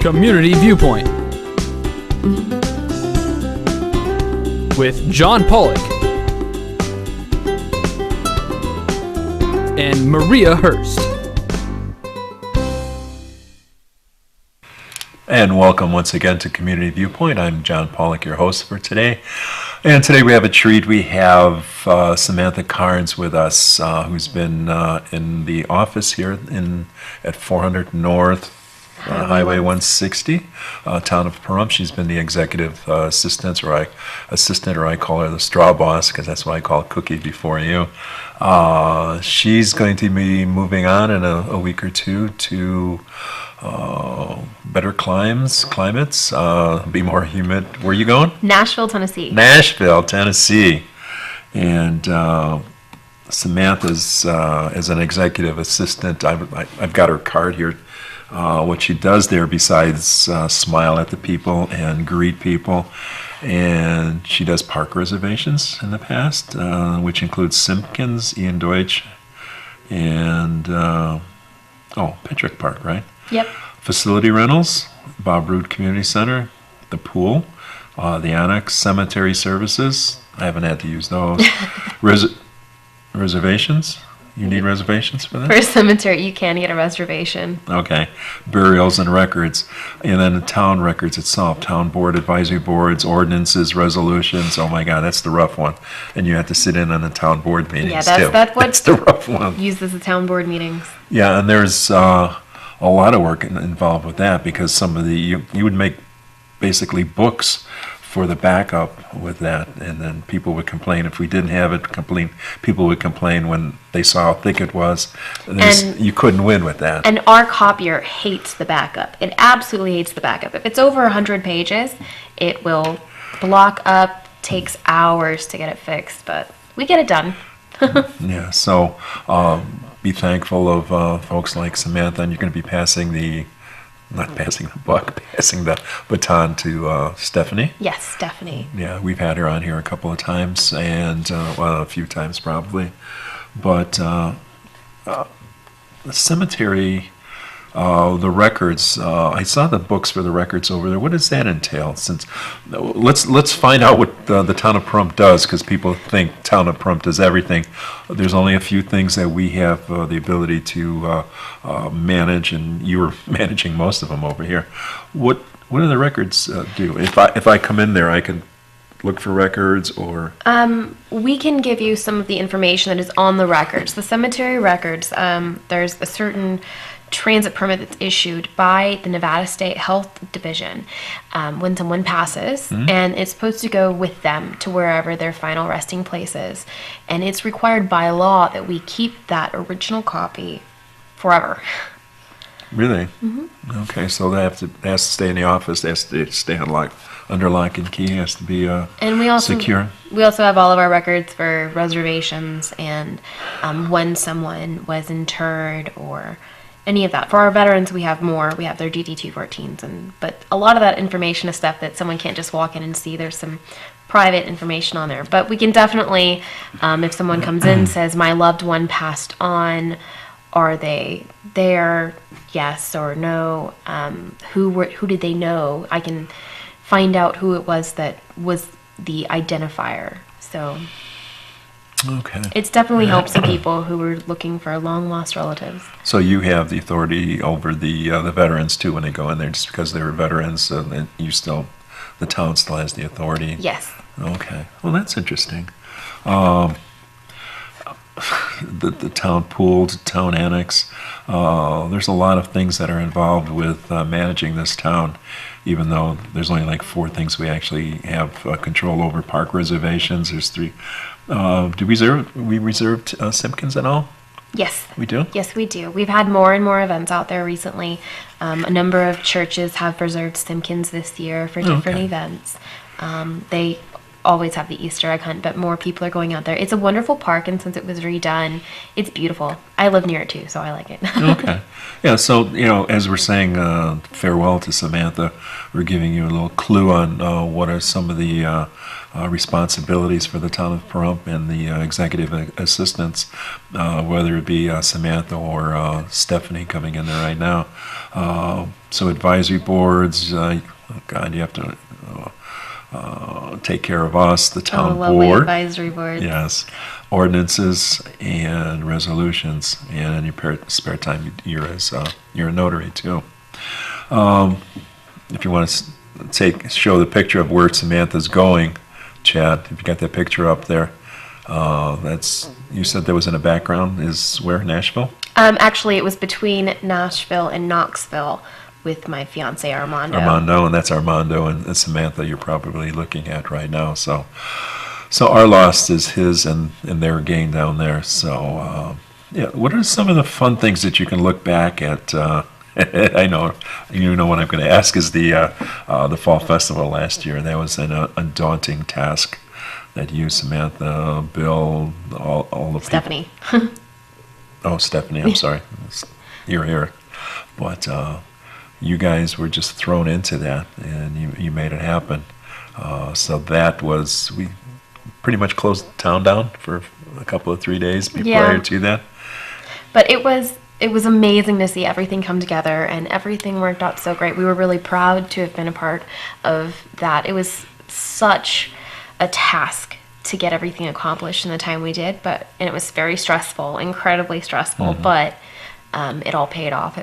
Community Viewpoint with John Pollock and Maria Hurst. And welcome once again to Community Viewpoint. I'm John Pollock, your host for today. And today we have a treat. We have Samantha Carnes with us, who's been in the office here at 400 North Highway 160, town of Pahrump. She's been the executive assistant, or I call her the straw boss, because that's what I call Cookie before you. She's going to be moving on in a week or two to better climates, be more humid. Where are you going? Nashville, Tennessee. Nashville, Tennessee. And Samantha's as an executive assistant. I've got her card here. What she does there, besides smile at the people and greet people, and she does park reservations in the past, which includes Simpkins, Ian Deutsch, and Petrick Park, right? Yep. Facility rentals, Bob Roode Community Center, the pool, the annex, cemetery services. I haven't had to use those. Reservations. You need reservations for that? For a cemetery, you can get a reservation. Okay. Burials and records. And then the town records itself, town board, advisory boards, ordinances, resolutions. Oh my God, that's the rough one. And you have to sit in on the town board meetings too. That's the rough one. Used as the town board meetings. Yeah, and there's a lot of work involved with that, because some of you would make basically books for the backup with that, and then people would complain if we didn't have it. People would complain when they saw how thick it was. You couldn't win with that. And our copier hates the backup. It absolutely hates the backup. If it's over 100 pages, it will block up. Takes hours to get it fixed, but we get it done. Yeah. So be thankful of folks like Samantha, and you're going to be passing the baton to Stephanie. Yes, Stephanie. Yeah, we've had her on here a couple of times, and a few times probably. But the cemetery, the records. I saw the books for the records over there. What does that entail? Let's find out what the town of Pahrump does, because people think town of Pahrump does everything. There's only a few things that we have the ability to manage, and you were managing most of them over here. What do the records do? If I come in there, I can look for records, or we can give you some of the information that is on the records. The cemetery records. There's a certain transit permit that's issued by the Nevada State Health Division when someone passes, and it's supposed to go with them to wherever their final resting place is. And it's required by law that we keep that original copy forever. Really? Mm-hmm. Okay, so that has to stay in the office. It has to stay under lock and key. It has to be and we also, secure. We also have all of our records for reservations and when someone was interred or any of that. For our veterans, we have more. We have their DD-214s, but a lot of that information is stuff that someone can't just walk in and see. There's some private information on there, but we can definitely, if someone comes in and says, my loved one passed on, are they there? Yes or no? Who did they know? I can find out who it was that was the identifier. So okay, it's definitely helped some people who were looking for long-lost relatives. So you have the authority over the veterans too when they go in there, just because they were veterans. So then the town still has the authority. Yes. Okay. Well, that's interesting. The town pool, the town annex. There's a lot of things that are involved with managing this town, even though there's only like 4 things we actually have control over. Park reservations. There's 3. We reserved Simpkins at all? Yes. We do? Yes, we do. We've had more and more events out there recently. A number of churches have reserved Simpkins this year for different events. They always have the Easter egg hunt, but more people are going out there. It's a wonderful park, and since it was redone, it's beautiful. I live near it too, so I like it. Okay. Yeah, so, as we're saying farewell to Samantha, we're giving you a little clue on what are some of the responsibilities for the town of Pahrump and the executive assistants, whether it be Samantha or Stephanie coming in there right now. So advisory boards, God, you have to take care of us, the town lovely board. advisory board. Yes, ordinances and resolutions, and in your spare time, you're a notary too. If you want to show the picture of where Samantha's going, Chad, if you got that picture up there, you said there was in the background is where, Nashville? Actually, it was between Nashville and Knoxville with my fiance Armando. And that's Armando and Samantha you're probably looking at right now. So our loss is his and their gain down there. So yeah, what are some of the fun things that you can look back at? I know you know what I'm going to ask is the fall festival last year. That was a daunting task that you, Samantha, Bill, all the Stephanie. Oh, Stephanie, I'm sorry. You're here. But you guys were just thrown into that, and you made it happen. So we pretty much closed the town down for a couple of 3 days prior to that. But it was amazing to see everything come together, and everything worked out so great. We were really proud to have been a part of that. It was such a task to get everything accomplished in the time we did, and it was very stressful, incredibly stressful, but it all paid off.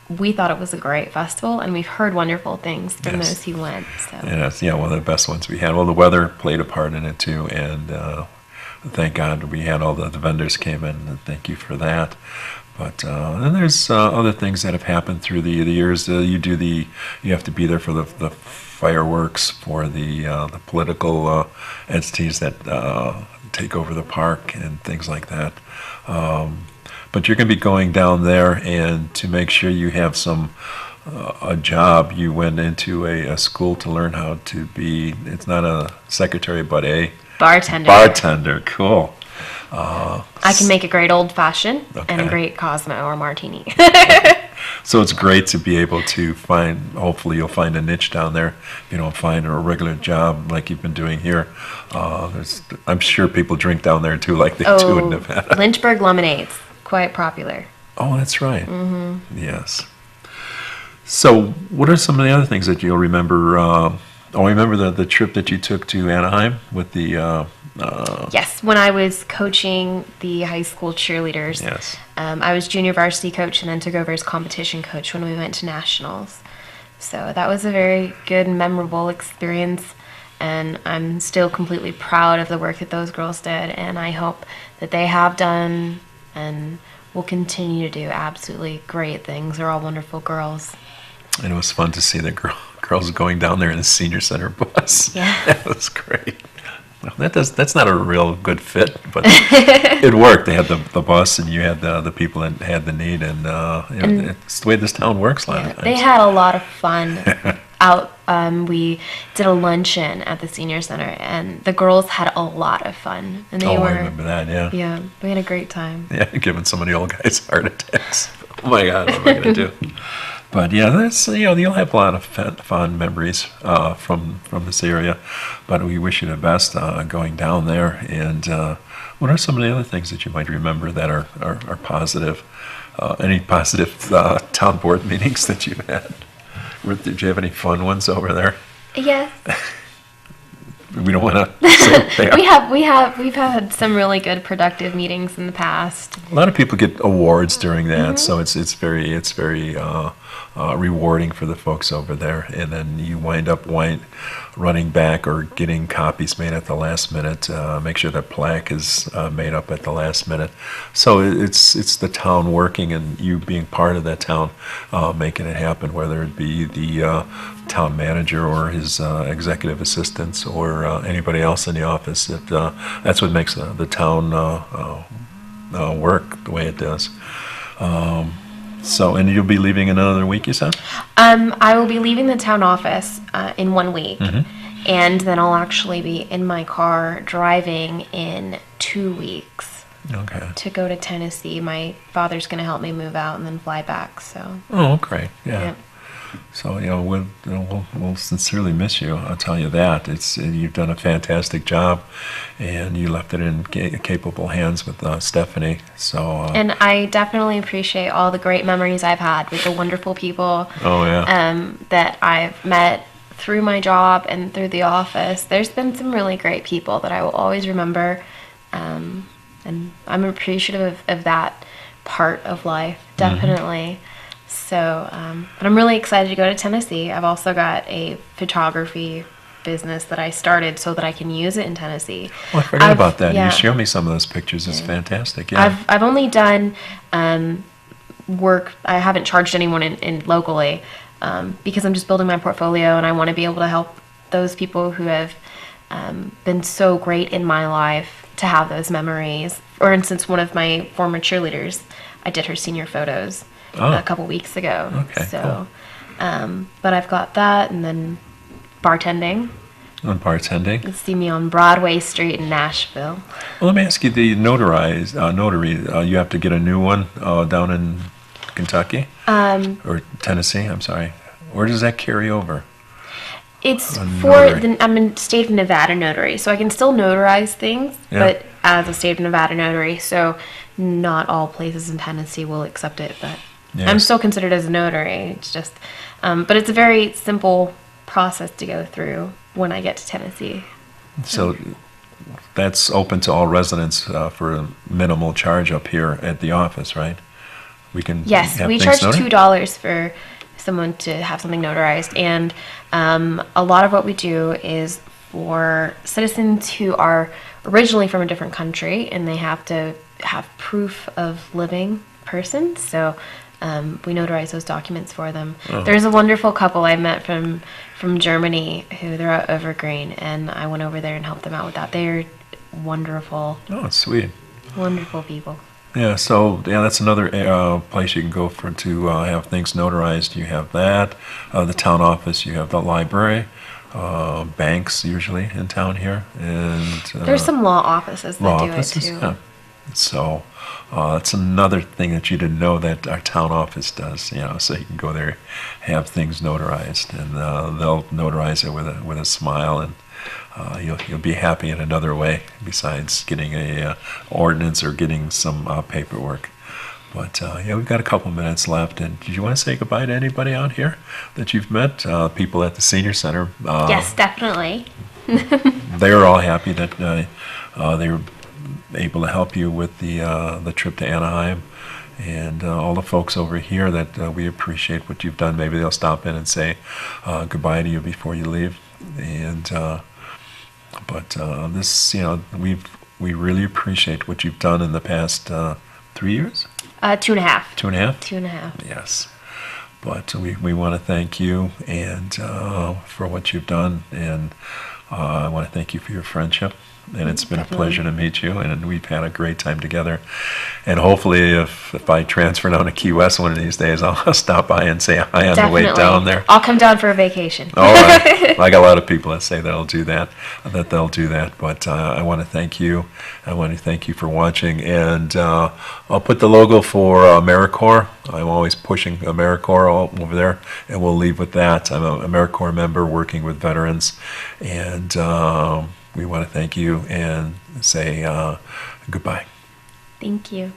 We thought it was a great festival, and we've heard wonderful things from those who went. So. And that's one of the best ones we had. Well, the weather played a part in it too, and thank God we had all the vendors came in, and thank you for that. But then there's other things that have happened through the years. You have to be there for the fireworks for the political entities that take over the park and things like that. But you're going to be going down there, and to make sure you have a job, you went into a school to learn how to be, it's not a secretary, but a bartender. Bartender, cool. I can make a great old fashioned and a great Cosmo or martini. So it's great to be able to hopefully you'll find a niche down there. If you don't find a regular job like you've been doing here, I'm sure people drink down there too, like they do in Nevada. Lynchburg lemonade's quite popular. Oh, that's right. Mm-hmm. Yes. So what are some of the other things that you'll remember? I remember the trip that you took to Anaheim with the... Yes, when I was coaching the high school cheerleaders. Yes. I was junior varsity coach and then took over as competition coach when we went to nationals. So that was a very good, memorable experience, and I'm still completely proud of the work that those girls did, and I hope that they have done and will continue to do absolutely great things. They're all wonderful girls. And it was fun to see the girls going down there in the senior center bus. Yeah. That was great. Well, that's not a real good fit, but it worked. They had the bus, and you had the people that had the need, and it's the way this town works a lot of times. They had a lot of fun out. We did a luncheon at the senior center, and the girls had a lot of fun. And I remember that, yeah. Yeah, we had a great time. Yeah, giving some of the old guys heart attacks. Oh my God, what am I going to do? But yeah, that's you'll have a lot of fond memories from this area. But we wish you the best going down there. And what are some of the other things that you might remember that are positive? Any positive town board meetings that you've had? Did you have any fun ones over there? Yes. We don't want to say we've had some really good productive meetings in the past. A lot of people get awards during that, so it's very rewarding for the folks over there. And then you wind up running back or getting copies made at the last minute. Make sure that plaque is made up at the last minute. So it's the town working and you being part of that town, making it happen. Whether it be the town manager or his executive assistants or anybody else in the office, that's what makes the town work the way it does. And you'll be leaving in another week, you said? I will be leaving the town office in 1 week, and then I'll actually be in my car driving in 2 weeks. Okay. To go to Tennessee. My father's going to help me move out and then fly back. So. Oh, great. Yeah. So, we'll sincerely miss you. I'll tell you that. You've done a fantastic job, and you left it in capable hands with Stephanie. So, And I definitely appreciate all the great memories I've had with the wonderful people oh yeah, that I've met through my job and through the office. There's been some really great people that I will always remember, and I'm appreciative of that part of life, definitely. So, but I'm really excited to go to Tennessee. I've also got a photography business that I started so that I can use it in Tennessee. Oh, I forgot about that. Yeah. You showed me some of those pictures. It's fantastic. Yeah. I've only done work. I haven't charged anyone in locally because I'm just building my portfolio, and I want to be able to help those people who have been so great in my life to have those memories. For instance, one of my former cheerleaders, I did her senior photos a couple weeks ago. Okay, So, but I've got that, and then bartending. On bartending. You see me on Broadway Street in Nashville. Well, let me ask you, the notary, you have to get a new one down in Kentucky? Or Tennessee, I'm sorry. Or does that carry over? It's A for notary. I'm in state of Nevada notary, so I can still notarize things, Yeah. but as a state of Nevada notary, so not all places in Tennessee will accept it, but I'm Yes. still considered as a notary. It's just, but it's a very simple process to go through when I get to Tennessee. So that's open to all residents for a minimal charge up here at the office, right? We can Yes, have we things charge notarized? $2 for someone to have something notarized, and a lot of what we do is for citizens who are originally from a different country and they have to have proof of living person. So we notarize those documents for them. There's a wonderful couple I met from Germany who they're at Evergreen, and I went over there and helped them out with that. They're wonderful, Oh, sweet. wonderful people. Yeah, so that's another place you can go for to have things notarized. You have that, the town office. You have the library, banks usually in town here, and There's some law offices that law do offices. it too. Yeah. So that's another thing that you didn't know that our town office does. So you can go there, have things notarized, and they'll notarize it with a smile, and you'll be happy in another way besides getting a ordinance or getting some paperwork. But we've got a couple minutes left. And did you want to say goodbye to anybody out here that you've met? People at the senior center. Yes, definitely. They were all happy that they were able to help you with the trip to Anaheim. And all the folks over here that we appreciate what you've done. Maybe they'll stop in and say goodbye to you before you leave. And but this, we really appreciate what you've done in the past 3 years, 2.5. 2.5. 2.5. Yes. But we want to thank you and for what you've done, and I want to thank you for your friendship. And it's been Definitely. a pleasure to meet you, and we've had a great time together. And hopefully, if I transfer down to Key West one of these days, I'll stop by and say hi on the way down there. I'll come down for a vacation. All right. I got a lot of people that say they'll do that. But I want to thank you. I want to thank you for watching. And I'll put the logo for AmeriCorps. I'm always pushing AmeriCorps all over there, and we'll leave with that. I'm an AmeriCorps member working with veterans, and we want to thank you and say goodbye. Thank you.